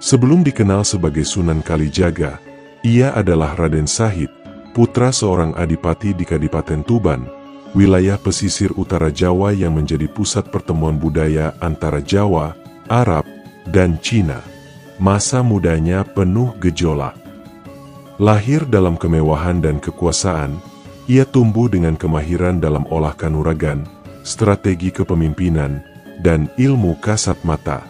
Sebelum dikenal sebagai Sunan Kalijaga, ia adalah Raden Sahid, putra seorang adipati di Kadipaten Tuban, wilayah pesisir utara Jawa yang menjadi pusat pertemuan budaya antara Jawa, Arab, dan Cina. Masa mudanya penuh gejolak. Lahir dalam kemewahan dan kekuasaan, ia tumbuh dengan kemahiran dalam olah kanuragan, strategi kepemimpinan, dan ilmu kasat mata.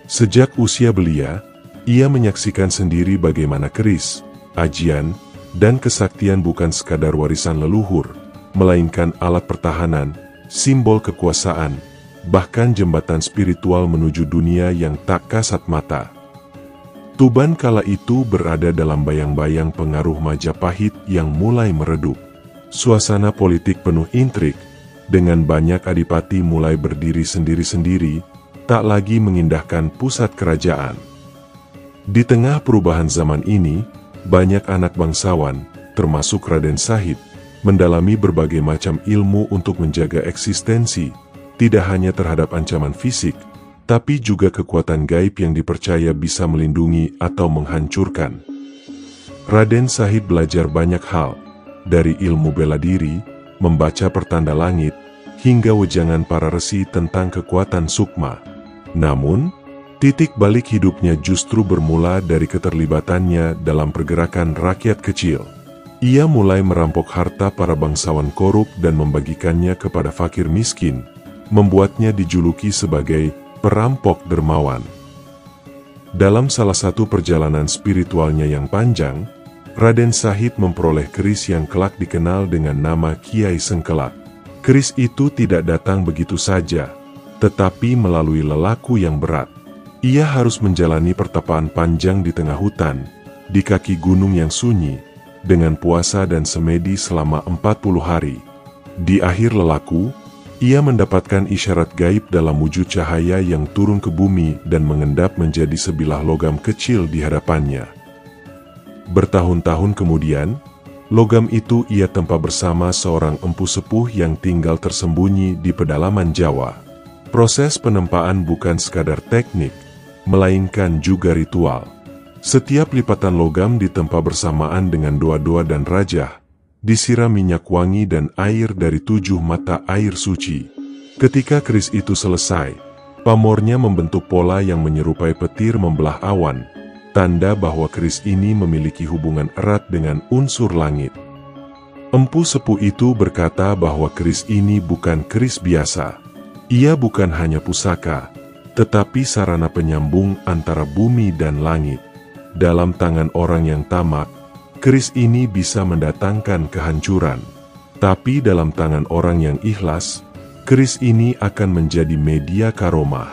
Sejak usia belia, ia menyaksikan sendiri bagaimana keris, ajian, dan kesaktian bukan sekadar warisan leluhur, melainkan alat pertahanan, simbol kekuasaan, bahkan jembatan spiritual menuju dunia yang tak kasat mata. Tuban kala itu berada dalam bayang-bayang pengaruh Majapahit yang mulai meredup. Suasana politik penuh intrik, dengan banyak adipati mulai berdiri sendiri-sendiri, tak lagi mengindahkan pusat kerajaan. Di tengah perubahan zaman ini, banyak anak bangsawan, termasuk Raden Sahid, mendalami berbagai macam ilmu untuk menjaga eksistensi, tidak hanya terhadap ancaman fisik, tapi juga kekuatan gaib yang dipercaya bisa melindungi atau menghancurkan. Raden Sahid belajar banyak hal, dari ilmu bela diri, membaca pertanda langit, hingga wejangan para resi tentang kekuatan sukma. Namun, titik balik hidupnya justru bermula dari keterlibatannya dalam pergerakan rakyat kecil. Ia mulai merampok harta para bangsawan korup dan membagikannya kepada fakir miskin, membuatnya dijuluki sebagai perampok dermawan. Dalam salah satu perjalanan spiritualnya yang panjang, Raden Sahid memperoleh keris yang kelak dikenal dengan nama Kiai Sengkelat. Keris itu tidak datang begitu saja, tetapi melalui lelaku yang berat. Ia harus menjalani pertapaan panjang di tengah hutan, di kaki gunung yang sunyi, dengan puasa dan semedi selama 40 hari. Di akhir lelaku, ia mendapatkan isyarat gaib dalam wujud cahaya yang turun ke bumi dan mengendap menjadi sebilah logam kecil di hadapannya. Bertahun-tahun kemudian, logam itu ia tempa bersama seorang empu sepuh yang tinggal tersembunyi di pedalaman Jawa. Proses penempaan bukan sekadar teknik, melainkan juga ritual. Setiap lipatan logam ditempa bersamaan dengan doa-doa dan rajah, disiram minyak wangi dan air dari 7 mata air suci. Ketika keris itu selesai, pamornya membentuk pola yang menyerupai petir membelah awan, tanda bahwa keris ini memiliki hubungan erat dengan unsur langit. Empu sepuh itu berkata bahwa keris ini bukan keris biasa. Ia bukan hanya pusaka, tetapi sarana penyambung antara bumi dan langit. Dalam tangan orang yang tamak, keris ini bisa mendatangkan kehancuran. Tapi dalam tangan orang yang ikhlas, keris ini akan menjadi media karomah.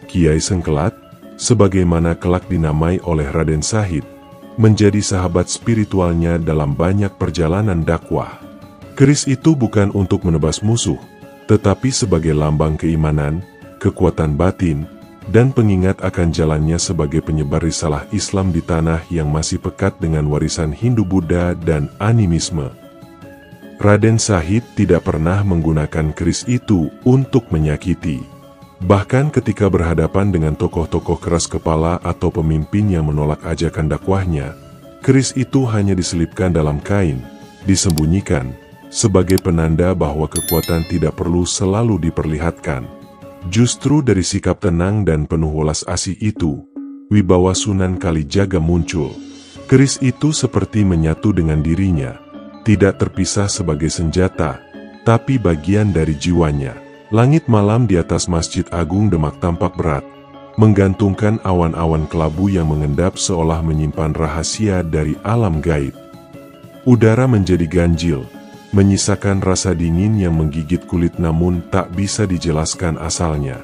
Kiai Sengkelat, sebagaimana kelak dinamai oleh Raden Sahid, menjadi sahabat spiritualnya dalam banyak perjalanan dakwah. Keris itu bukan untuk menebas musuh, tetapi sebagai lambang keimanan, kekuatan batin, dan pengingat akan jalannya sebagai penyebar risalah Islam di tanah yang masih pekat dengan warisan Hindu-Buddha dan animisme. Raden Sahid tidak pernah menggunakan keris itu untuk menyakiti. Bahkan ketika berhadapan dengan tokoh-tokoh keras kepala atau pemimpin yang menolak ajakan dakwahnya, keris itu hanya diselipkan dalam kain, disembunyikan, sebagai penanda bahwa kekuatan tidak perlu selalu diperlihatkan. Justru dari sikap tenang dan penuh welas asih itu, wibawa Sunan Kalijaga muncul. Keris itu seperti menyatu dengan dirinya, tidak terpisah sebagai senjata, tapi bagian dari jiwanya. Langit malam di atas Masjid Agung Demak tampak berat, menggantungkan awan-awan kelabu yang mengendap seolah menyimpan rahasia dari alam gaib. Udara menjadi ganjil, menyisakan rasa dingin yang menggigit kulit namun tak bisa dijelaskan asalnya.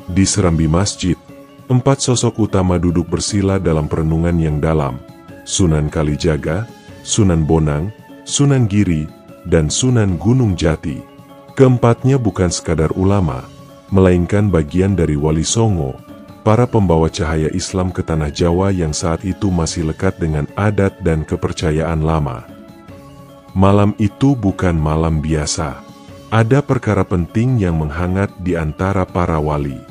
Di serambi masjid, 4 sosok utama duduk bersila dalam perenungan yang dalam: Sunan Kalijaga, Sunan Bonang, Sunan Giri, dan Sunan Gunung Jati. Keempatnya bukan sekadar ulama, melainkan bagian dari Wali Songo, para pembawa cahaya Islam ke tanah Jawa yang saat itu masih lekat dengan adat dan kepercayaan lama. Malam itu bukan malam biasa. Ada perkara penting yang menghangat di antara para wali.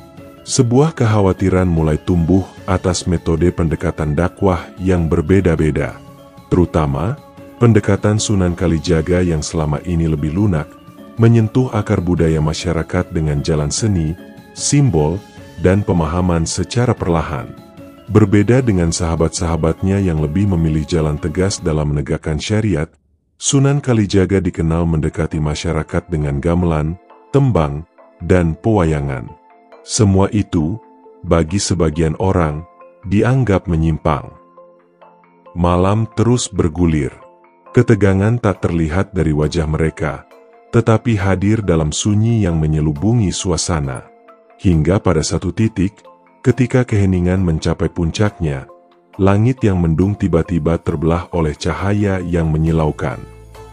Sebuah kekhawatiran mulai tumbuh atas metode pendekatan dakwah yang berbeda-beda, terutama pendekatan Sunan Kalijaga yang selama ini lebih lunak, menyentuh akar budaya masyarakat dengan jalan seni, simbol, dan pemahaman secara perlahan. Berbeda dengan sahabat-sahabatnya yang lebih memilih jalan tegas dalam menegakkan syariat, Sunan Kalijaga dikenal mendekati masyarakat dengan gamelan, tembang, dan pewayangan. Semua itu, bagi sebagian orang, dianggap menyimpang. Malam terus bergulir. Ketegangan tak terlihat dari wajah mereka, tetapi hadir dalam sunyi yang menyelubungi suasana. Hingga pada satu titik, ketika keheningan mencapai puncaknya, langit yang mendung tiba-tiba terbelah oleh cahaya yang menyilaukan.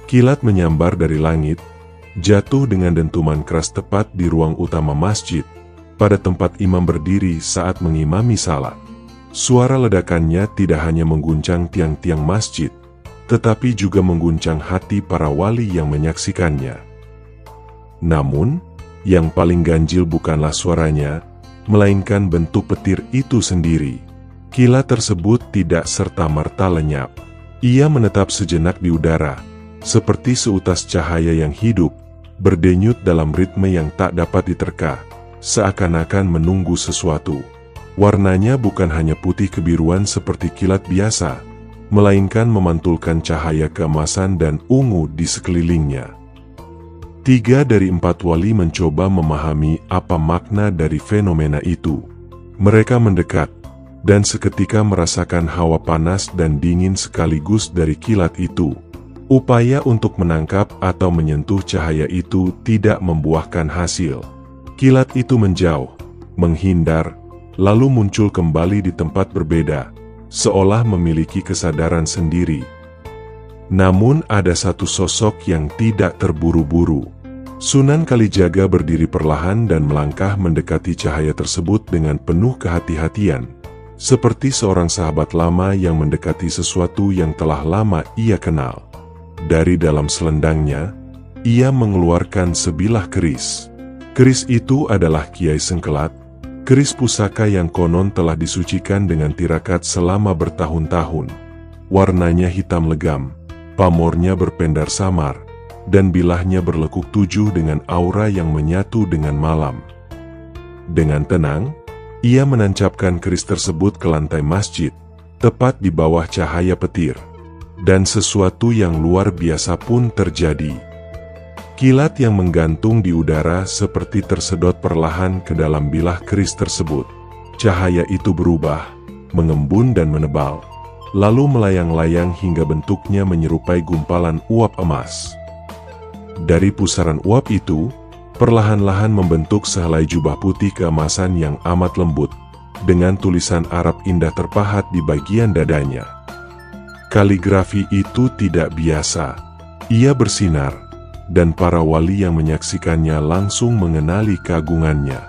Kilat menyambar dari langit, jatuh dengan dentuman keras tepat di ruang utama masjid, pada tempat imam berdiri saat mengimami salat. Suara ledakannya tidak hanya mengguncang tiang-tiang masjid, tetapi juga mengguncang hati para wali yang menyaksikannya. Namun, yang paling ganjil bukanlah suaranya, melainkan bentuk petir itu sendiri. Kilat tersebut tidak serta-merta lenyap. Ia menetap sejenak di udara, seperti seutas cahaya yang hidup, berdenyut dalam ritme yang tak dapat diterka, seakan-akan menunggu sesuatu. Warnanya bukan hanya putih kebiruan seperti kilat biasa, melainkan memantulkan cahaya keemasan dan ungu di sekelilingnya. 3 dari 4 wali mencoba memahami apa makna dari fenomena itu. Mereka mendekat, dan seketika merasakan hawa panas dan dingin sekaligus dari kilat itu. Upaya untuk menangkap atau menyentuh cahaya itu tidak membuahkan hasil. Kilat itu menjauh, menghindar, lalu muncul kembali di tempat berbeda, seolah memiliki kesadaran sendiri. Namun ada satu sosok yang tidak terburu-buru. Sunan Kalijaga berdiri perlahan dan melangkah mendekati cahaya tersebut dengan penuh kehati-hatian, seperti seorang sahabat lama yang mendekati sesuatu yang telah lama ia kenal. Dari dalam selendangnya, ia mengeluarkan sebilah keris. Keris itu adalah Kiai Sengkelat, keris pusaka yang konon telah disucikan dengan tirakat selama bertahun-tahun. Warnanya hitam legam, pamornya berpendar samar, dan bilahnya berlekuk 7 dengan aura yang menyatu dengan malam. Dengan tenang, ia menancapkan keris tersebut ke lantai masjid, tepat di bawah cahaya petir. Dan sesuatu yang luar biasa pun terjadi. Kilat yang menggantung di udara seperti tersedot perlahan ke dalam bilah keris tersebut. Cahaya itu berubah, mengembun dan menebal, lalu melayang-layang hingga bentuknya menyerupai gumpalan uap emas. Dari pusaran uap itu, perlahan-lahan membentuk sehelai jubah putih keemasan yang amat lembut, dengan tulisan Arab indah terpahat di bagian dadanya. Kaligrafi itu tidak biasa. Ia bersinar, dan para wali yang menyaksikannya langsung mengenali keagungannya.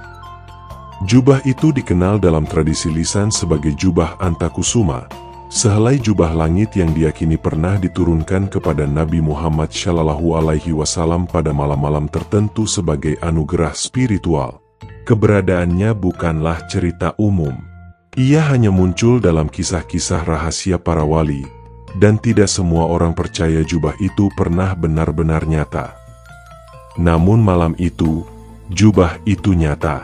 Jubah itu dikenal dalam tradisi lisan sebagai jubah Antakusuma, sehelai jubah langit yang diyakini pernah diturunkan kepada Nabi Muhammad SAW pada malam-malam tertentu sebagai anugerah spiritual. Keberadaannya bukanlah cerita umum. Ia hanya muncul dalam kisah-kisah rahasia para wali, dan tidak semua orang percaya jubah itu pernah benar-benar nyata. Namun malam itu, jubah itu nyata.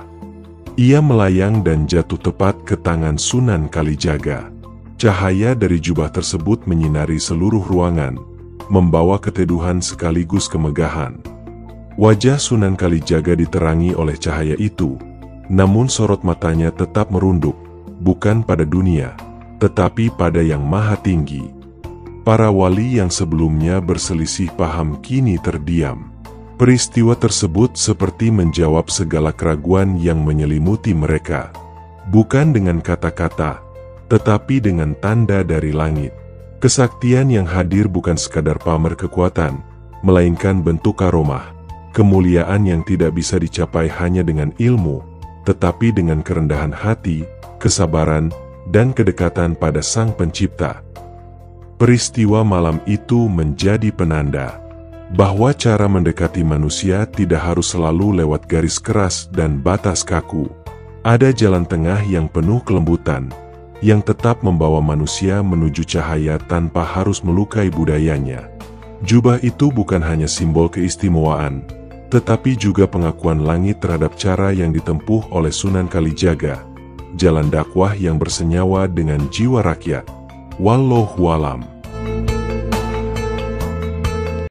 Ia melayang dan jatuh tepat ke tangan Sunan Kalijaga. Cahaya dari jubah tersebut menyinari seluruh ruangan, membawa keteduhan sekaligus kemegahan. Wajah Sunan Kalijaga diterangi oleh cahaya itu, namun sorot matanya tetap merunduk, bukan pada dunia, tetapi pada Yang Maha Tinggi. Para wali yang sebelumnya berselisih paham kini terdiam. Peristiwa tersebut seperti menjawab segala keraguan yang menyelimuti mereka. Bukan dengan kata-kata, tetapi dengan tanda dari langit. Kesaktian yang hadir bukan sekadar pamer kekuatan, melainkan bentuk karomah, kemuliaan yang tidak bisa dicapai hanya dengan ilmu, tetapi dengan kerendahan hati, kesabaran, dan kedekatan pada Sang Pencipta. Peristiwa malam itu menjadi penanda bahwa cara mendekati manusia tidak harus selalu lewat garis keras dan batas kaku. Ada jalan tengah yang penuh kelembutan, yang tetap membawa manusia menuju cahaya tanpa harus melukai budayanya. Jubah itu bukan hanya simbol keistimewaan, tetapi juga pengakuan langit terhadap cara yang ditempuh oleh Sunan Kalijaga, jalan dakwah yang bersenyawa dengan jiwa rakyat. Wallahu a'lam.